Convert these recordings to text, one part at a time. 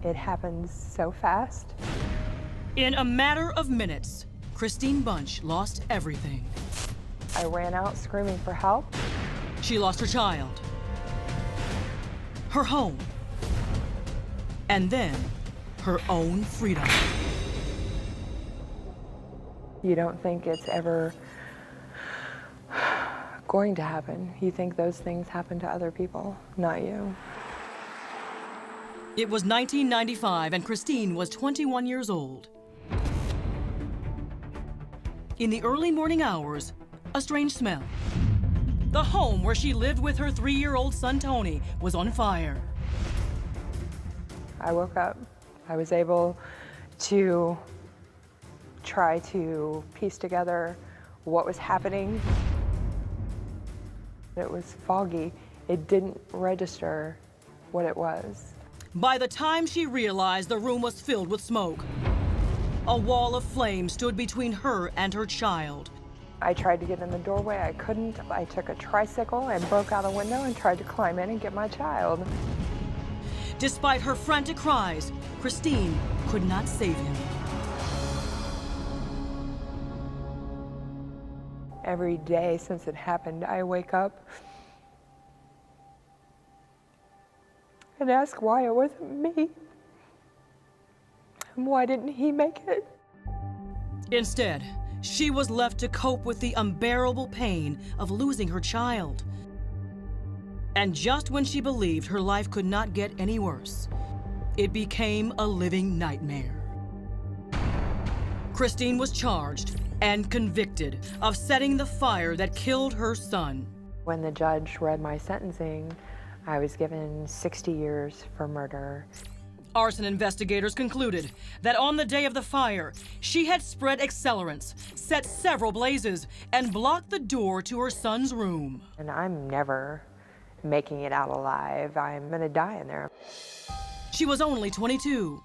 It happens so fast. In a matter of minutes, Kristine Bunch lost everything. I ran out screaming for help. She lost her child, her home, and then her own freedom. You don't think it's ever going to happen. You think those things happen to other people, not you. It was 1995 and Kristine was 21 years old. In the early morning hours, a strange smell. The home where she lived with her 3-year-old son Tony was on fire. I woke up. I was able to try to piece together what was happening. It was foggy. It didn't register what it was. By the time she realized the room was filled with smoke, a wall of flame stood between her and her child. I tried to get in the doorway. I couldn't. I took a tricycle and broke out a window and tried to climb in and get my child. Despite her frantic cries, Kristine could not save him. Every day since it happened, I wake up and ask why it wasn't me. And why didn't he make it? Instead, she was left to cope with the unbearable pain of losing her child. And just when she believed her life could not get any worse, it became a living nightmare. Kristine was charged and convicted of setting the fire that killed her son. When the judge read my sentencing, I was given 60 years for murder. Arson investigators concluded that on the day of the fire, she had spread accelerants, set several blazes, and blocked the door to her son's room. And I'm never making it out alive. I'm gonna die in there. She was only 22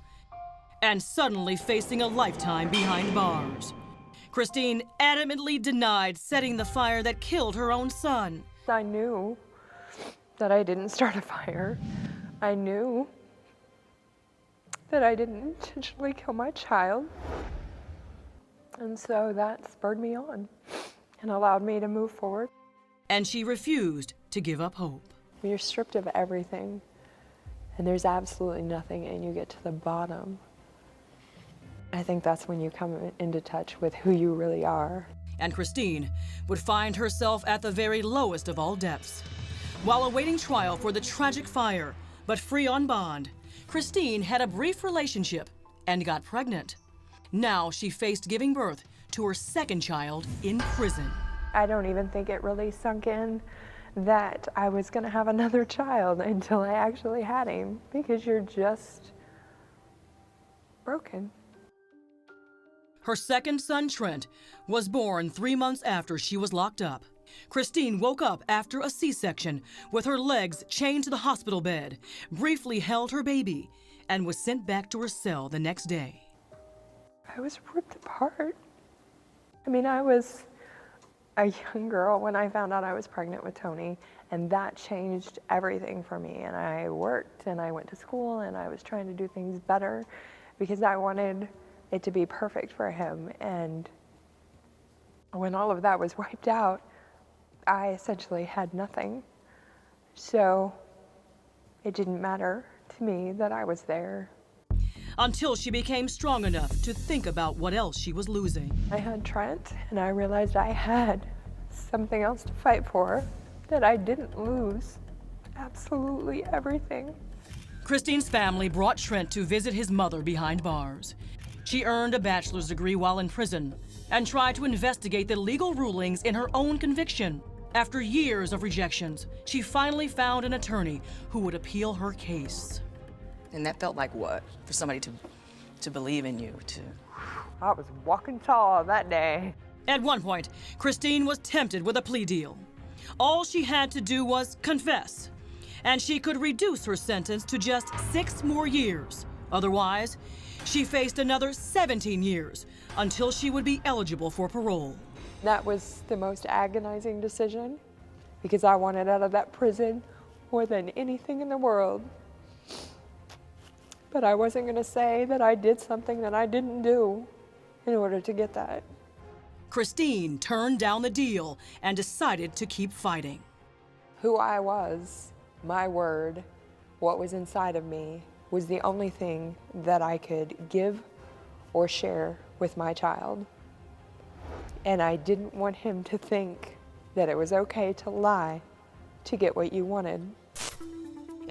and suddenly facing a lifetime behind bars. Kristine adamantly denied setting the fire that killed her own son. I knew that I didn't start a fire. I knew that I didn't intentionally kill my child. And so that spurred me on and allowed me to move forward. And she refused to give up hope. You're stripped of everything, and there's absolutely nothing, and you get to the bottom. I think that's when you come into touch with who you really are. And Kristine would find herself at the very lowest of all depths. While awaiting trial for the tragic fire, but free on bond, Kristine had a brief relationship and got pregnant. Now she faced giving birth to her second child in prison. I don't even think it really sunk in that I was gonna have another child until I actually had him, because you're just broken. Her second son, Trent, was born 3 months after she was locked up. Kristine woke up after a C-section with her legs chained to the hospital bed, briefly held her baby, and was sent back to her cell the next day. I was ripped apart. I mean, I was a young girl when I found out I was pregnant with Tony, and that changed everything for me. And I worked and I went to school and I was trying to do things better because I wanted it to be perfect for him. And when all of that was wiped out, I essentially had nothing. So it didn't matter to me that I was there. Until she became strong enough to think about what else she was losing. I had Trent, and I realized I had something else to fight for, that I didn't lose absolutely everything. Kristine's family brought Trent to visit his mother behind bars. She earned a bachelor's degree while in prison and tried to investigate the legal rulings in her own conviction. After years of rejections, she finally found an attorney who would appeal her case. And that felt like what? For somebody to believe in you, I was walking tall that day. At one point, Kristine was tempted with a plea deal. All she had to do was confess, and she could reduce her sentence to just 6 more years. Otherwise, she faced another 17 years until she would be eligible for parole. That was the most agonizing decision because I wanted out of that prison more than anything in the world. But I wasn't going to say that I did something that I didn't do in order to get that. Kristine turned down the deal and decided to keep fighting. Who I was, my word, what was inside of me, was the only thing that I could give or share with my child. And I didn't want him to think that it was okay to lie to get what you wanted.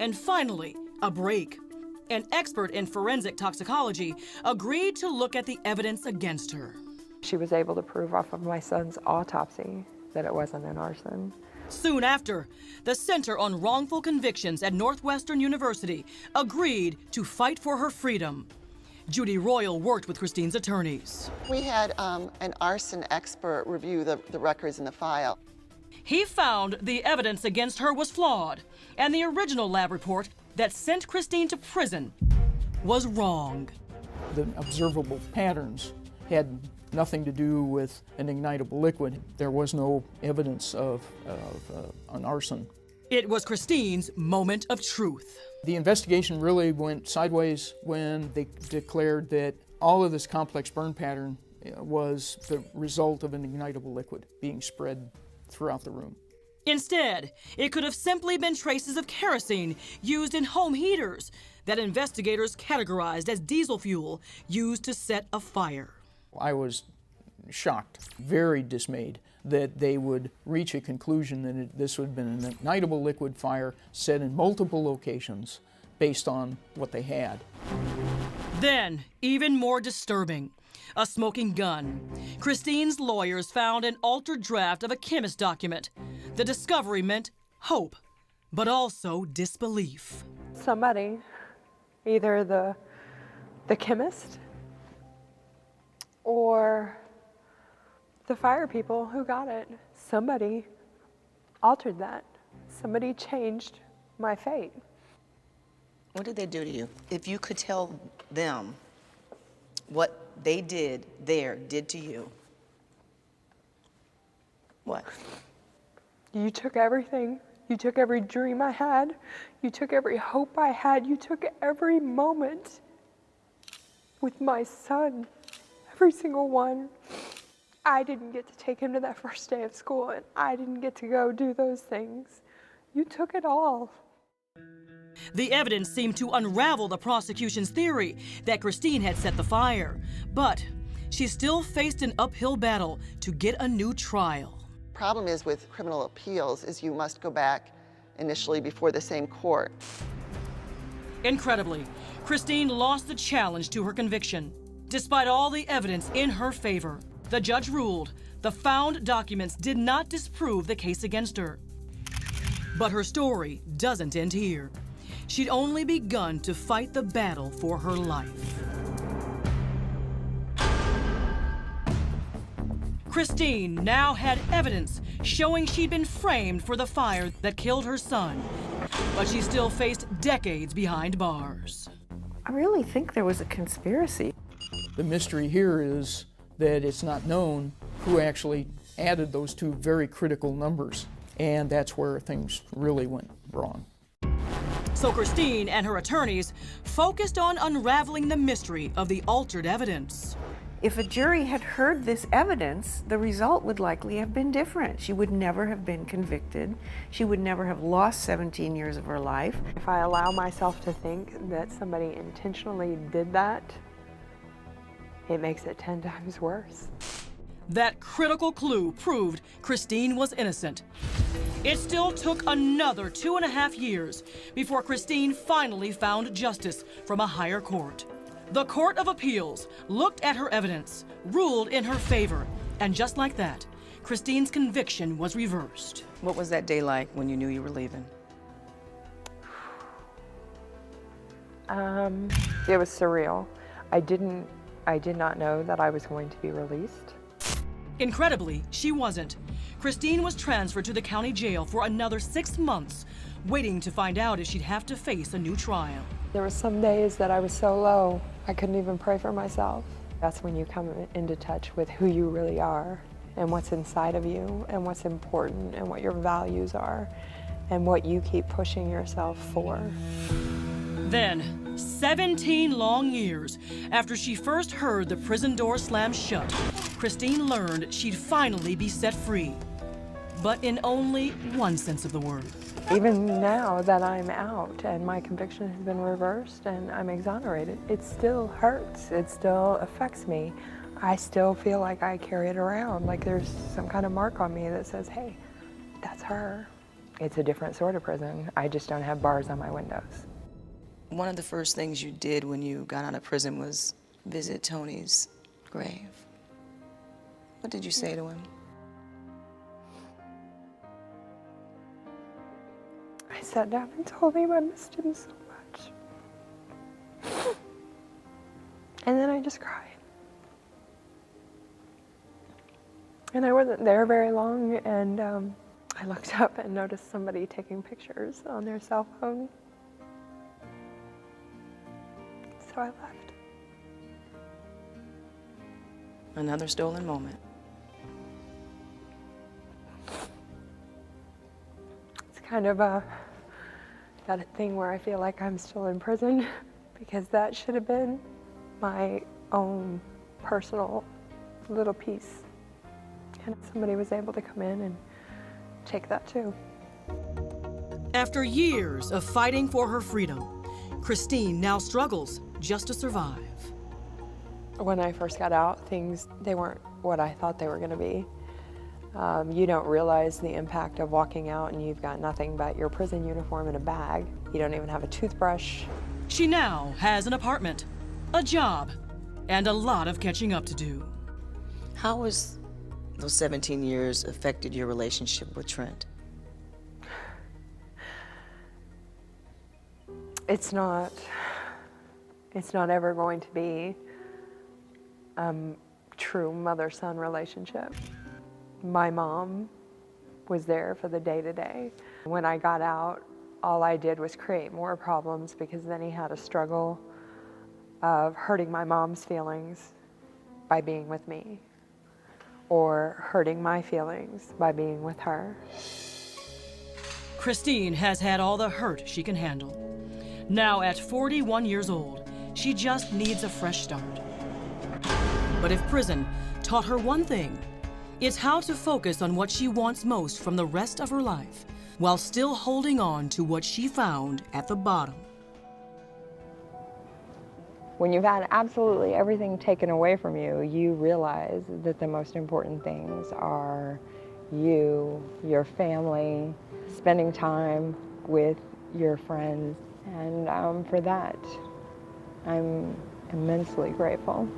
And finally, a break. An expert in forensic toxicology agreed to look at the evidence against her. She was able to prove off of my son's autopsy that it wasn't an arson. Soon after, the Center on Wrongful Convictions at Northwestern University agreed to fight for her freedom. Judy Royal worked with Kristine's attorneys. We had an arson expert review the records in the file. He found the evidence against her was flawed, and the original lab report that sent Kristine to prison was wrong. The observable patterns had nothing to do with an ignitable liquid. There was no evidence of an arson. It was Kristine's moment of truth. The investigation really went sideways when they declared that all of this complex burn pattern was the result of an ignitable liquid being spread throughout the room. Instead, it could have simply been traces of kerosene used in home heaters that investigators categorized as diesel fuel used to set a fire. I was shocked, very dismayed that they would reach a conclusion that this would have been an ignitable liquid fire set in multiple locations based on what they had. Then, even more disturbing, a smoking gun. Kristine's lawyers found an altered draft of a chemist document. The discovery meant hope, but also disbelief. Somebody, either the chemist or the fire people who got it, somebody altered that. Somebody changed my fate. What did they do to you? If you could tell them what they did to you, what? You took everything. You took every dream I had. You took every hope I had. You took every moment with my son, every single one. I didn't get to take him to that first day of school, and I didn't get to go do those things. You took it all. The evidence seemed to unravel the prosecution's theory that Kristine had set the fire, but she still faced an uphill battle to get a new trial. Problem is with criminal appeals is you must go back initially before the same court. Incredibly, Kristine lost the challenge to her conviction. Despite all the evidence in her favor, the judge ruled the found documents did not disprove the case against her. But her story doesn't end here. She'd only begun to fight the battle for her life. Kristine now had evidence showing she'd been framed for the fire that killed her son, but she still faced decades behind bars. I really think there was a conspiracy. The mystery here is that it's not known who actually added those two very critical numbers, and that's where things really went wrong. So Kristine and her attorneys focused on unraveling the mystery of the altered evidence. If a jury had heard this evidence, the result would likely have been different. She would never have been convicted. She would never have lost 17 years of her life. If I allow myself to think that somebody intentionally did that, it makes it 10 times worse. That critical clue proved Kristine was innocent. It still took another 2.5 years before Kristine finally found justice from a higher court. The Court of Appeals looked at her evidence, ruled in her favor, and just like that, Kristine's conviction was reversed. What was that day like when you knew you were leaving? It was surreal. I did not know that I was going to be released. Incredibly, she wasn't. Kristine was transferred to the county jail for another 6 months, waiting to find out if she'd have to face a new trial. There were some days that I was so low, I couldn't even pray for myself. That's when you come into touch with who you really are and what's inside of you and what's important and what your values are and what you keep pushing yourself for. Then, 17 long years after she first heard the prison door slam shut, Kristine learned she'd finally be set free. But in only one sense of the word. Even now that I'm out and my conviction has been reversed and I'm exonerated, it still hurts. It still affects me. I still feel like I carry it around, like there's some kind of mark on me that says, hey, that's her. It's a different sort of prison. I just don't have bars on my windows. One of the first things you did when you got out of prison was visit Tony's grave. What did you say to him? I sat down and told him I missed him so much. And then I just cried. And I wasn't there very long, and I looked up and noticed somebody taking pictures on their cell phone. So I left. Another stolen moment. It's kind of got a thing where I feel like I'm still in prison because that should have been my own personal little piece. And somebody was able to come in and take that too. After years of fighting for her freedom, Kristine now struggles just to survive. When I first got out, they weren't what I thought they were going to be. You don't realize the impact of walking out and you've got nothing but your prison uniform and a bag. You don't even have a toothbrush. She now has an apartment, a job, and a lot of catching up to do. How has those 17 years affected your relationship with Trent? It's not ever going to be a true mother-son relationship. My mom was there for the day-to-day. When I got out, all I did was create more problems because then he had a struggle of hurting my mom's feelings by being with me, or hurting my feelings by being with her. Kristine has had all the hurt she can handle. Now at 41 years old, she just needs a fresh start. But if prison taught her one thing, it's how to focus on what she wants most from the rest of her life, while still holding on to what she found at the bottom. When you've had absolutely everything taken away from you, you realize that the most important things are you, your family, spending time with your friends, and for that, I'm immensely grateful.